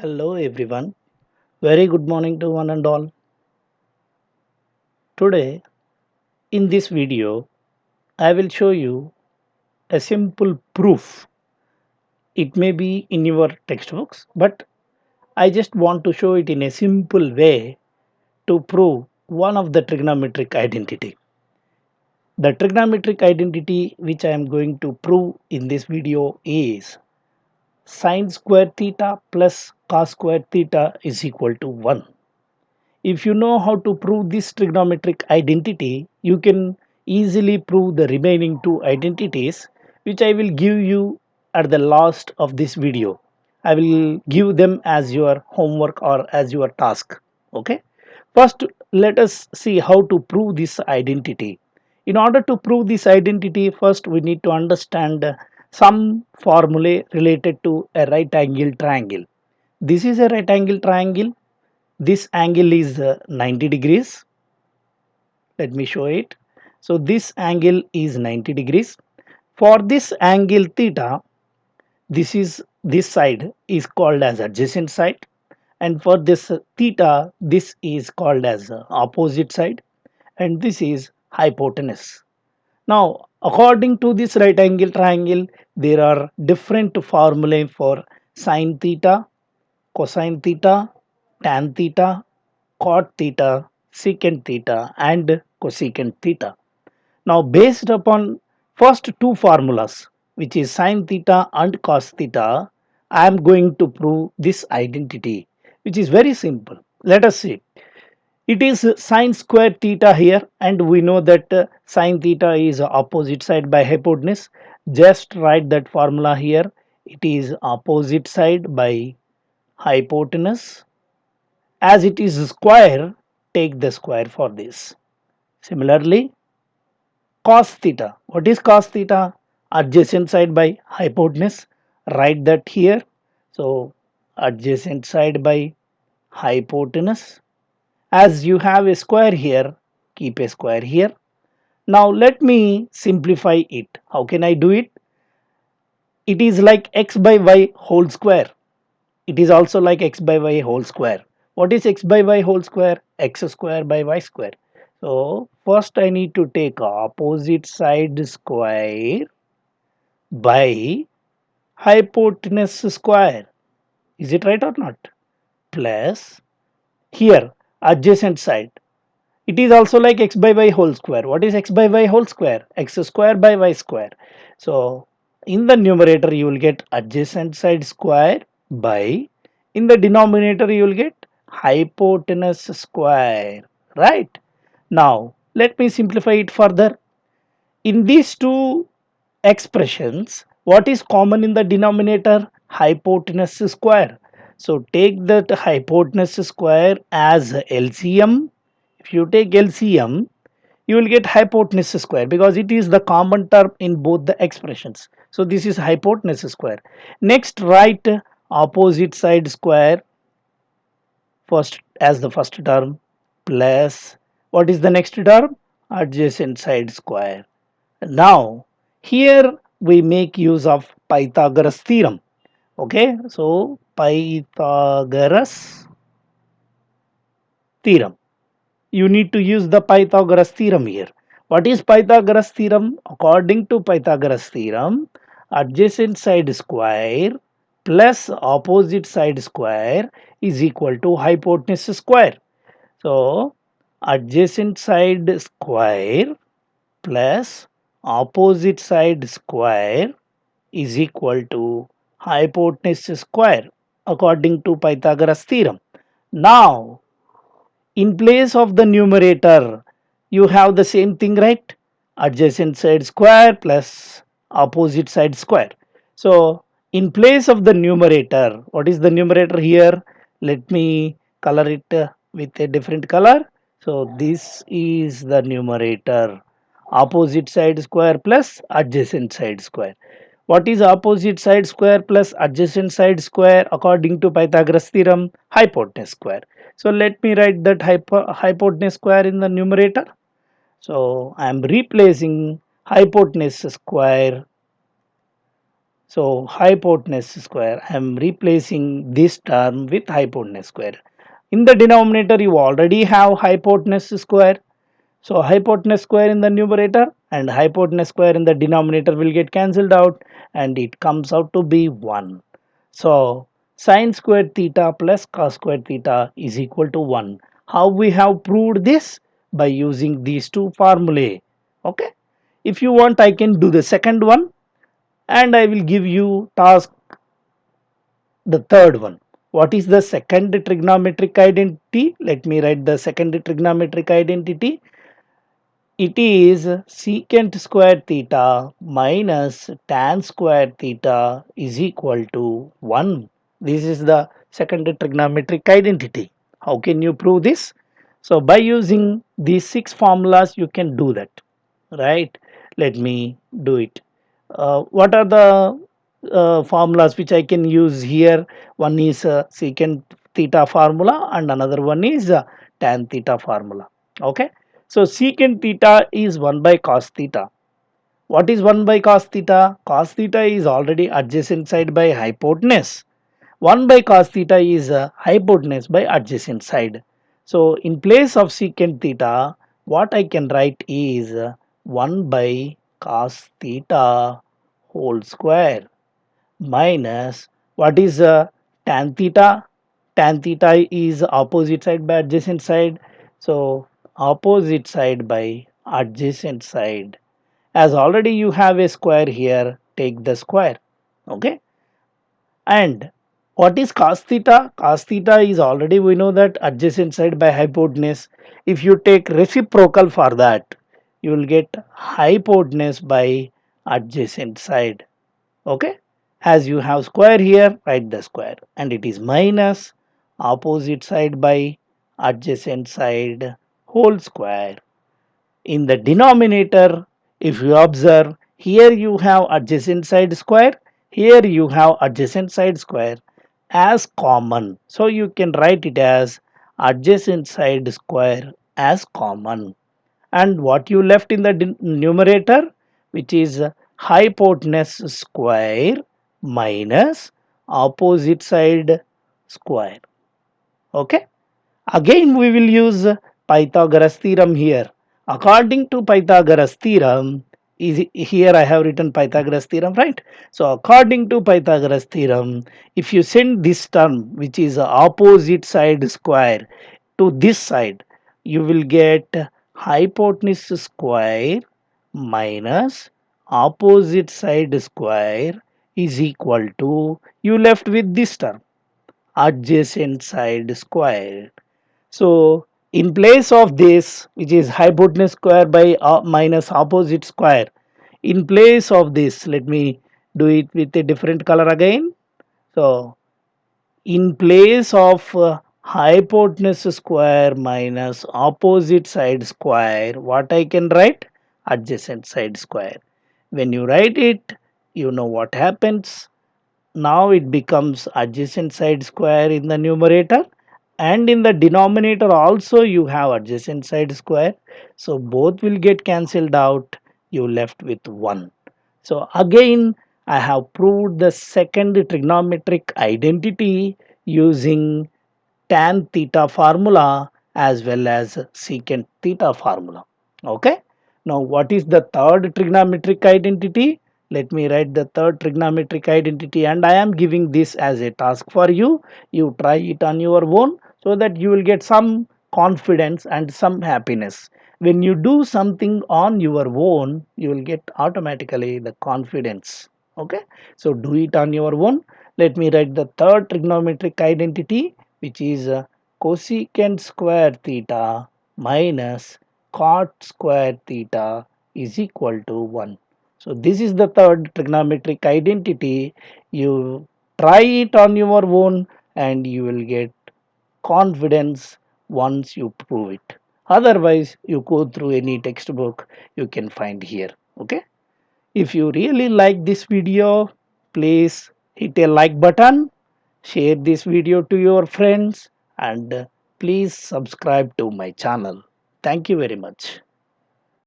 Hello everyone. Very good morning to one and all. Today in this video I will show you a simple proof. It may be in your textbooks, but I just want to show it in a simple way to prove one of the trigonometric identity. The trigonometric identity which I am going to prove in this video is sine square theta plus cos square theta is equal to 1. If you know how to prove this trigonometric identity, you can easily prove the remaining two identities, which I will give you at the last of this video. I will give them as your homework or as your task. Okay. First, let us see how to prove this identity. In order to prove this identity, first we need to understand some formulae related to a right angle triangle. This is a right angle triangle. This angle is 90 degrees. Let me show it. So this angle is 90 degrees. For this angle theta, this side is called as adjacent side, and for this theta, this is called as opposite side, and this is hypotenuse. Now according to this right angle triangle, there are different formulae for sine theta, cosine theta, tan theta, cot theta, secant theta, and cosecant theta. Now based upon first two formulas, which is sine theta and cos theta, I am going to prove this identity, which is very simple. Let us see. It is sine square theta here, and we know that sine theta is opposite side by hypotenuse. Just write that formula here. It is opposite side by hypotenuse. As it is square, take the square for this. Similarly, cos theta. What is cos theta? Adjacent side by hypotenuse. Write that here. So adjacent side by hypotenuse. As you have a square here, keep a square here. Now let me simplify it. How can I do it? It is like x by y whole square. It is also like x by y whole square. What is x by y whole square? X square by y square. So first I need to take opposite side square by hypotenuse square. Is it right or not? Plus here adjacent side. It is also like x by y whole square. What is x by y whole square? X square by y square. So in the numerator you will get adjacent side square by, in the denominator you will get hypotenuse square, right? Now let me simplify it further. In these two expressions, what is common in the denominator? Hypotenuse square. So take that hypotenuse square as LCM. If you take LCM, you will get hypotenuse square because it is the common term in both the expressions. So this is hypotenuse square. Next, write opposite side square first as the first term plus what is the next term? Adjacent side square. Now here we make use of Pythagoras theorem. Okay, so Pythagoras theorem. You need to use the Pythagoras theorem here. What is Pythagoras theorem? According to Pythagoras theorem, adjacent side square plus opposite side square is equal to hypotenuse square. So adjacent side square plus opposite side square is equal to hypotenuse square according to Pythagoras theorem. Now in place of the numerator you have the same thing, right? Adjacent side square plus opposite side square. So in place of the numerator, what is the numerator here? Let me color it with a different color. So this is the numerator, opposite side square plus adjacent side square. What is opposite side square plus adjacent side square according to Pythagoras theorem? Hypotenuse square. So let me write that hypotenuse square in the numerator. So I am replacing hypotenuse square So hypotenuse square, I am replacing this term with hypotenuse square. In the denominator you already have hypotenuse square. So hypotenuse square in the numerator and hypotenuse square in the denominator will get cancelled out and it comes out to be 1. So sine squared theta plus cos squared theta is equal to 1. How we have proved this? By using these two formulae. Okay. If you want I can do the second one and I will give you task the third one. What is the second trigonometric identity? Let me write the second trigonometric identity. It is secant square theta minus tan square theta is equal to 1. This is the second trigonometric identity. How can you prove this? So by using these 6 formulas you can do that, right? Let me do it. What are the formulas which I can use here? One is secant theta formula and another one is tan theta formula. Okay. So secant theta is 1 by cos theta. What is 1 by cos theta? Cos theta is already adjacent side by hypotenuse. 1 by cos theta is hypotenuse by adjacent side. So in place of secant theta, what I can write is 1 by cos theta whole square minus what is tan theta? Tan theta is opposite side by adjacent side. So opposite side by adjacent side. As already you have a square here, take the square. Okay. And what is cos theta? Cos theta is already we know that adjacent side by hypotenuse. If you take reciprocal for that, you will get hypotenuse by adjacent side. Okay. As you have square here, write the square and it is minus opposite side by adjacent side whole square. In the denominator, if you observe, here you have adjacent side square, here you have adjacent side square as common. So you can write it as adjacent side square as common. And what you left in the numerator, which is hypotenuse square minus opposite side square. Okay. Again we will use Pythagoras theorem here. According to Pythagoras theorem, is here I have written Pythagoras theorem, right? So according to Pythagoras theorem, if you send this term which is opposite side square to this side, you will get hypotenuse square minus opposite side square is equal to, you left with this term, adjacent side square. So in place of this, which is hypotenuse square by minus opposite square, in place of this, let me do it with a different color again. So in place of hypotenuse square minus opposite side square, what I can write? Adjacent side square. When you write it, you know what happens. Now it becomes adjacent side square in the numerator and in the denominator also you have adjacent side square. So both will get cancelled out. You left with 1. So again I have proved the second trigonometric identity using tan theta formula as well as secant theta formula. Okay. Now what is the third trigonometric identity? Let me write the third trigonometric identity and I am giving this as a task for you. You try it on your own so that you will get some confidence and some happiness. When you do something on your own, you will get automatically the confidence. Okay. So do it on your own. Let me write the third trigonometric identity, which is cosecant square theta minus cot square theta is equal to 1. So this is the third trigonometric identity. You try it on your own and you will get confidence once you prove it. Otherwise, you go through any textbook you can find here. Okay. If you really like this video, please hit a like button, share this video to your friends and please subscribe to my channel. Thank you very much.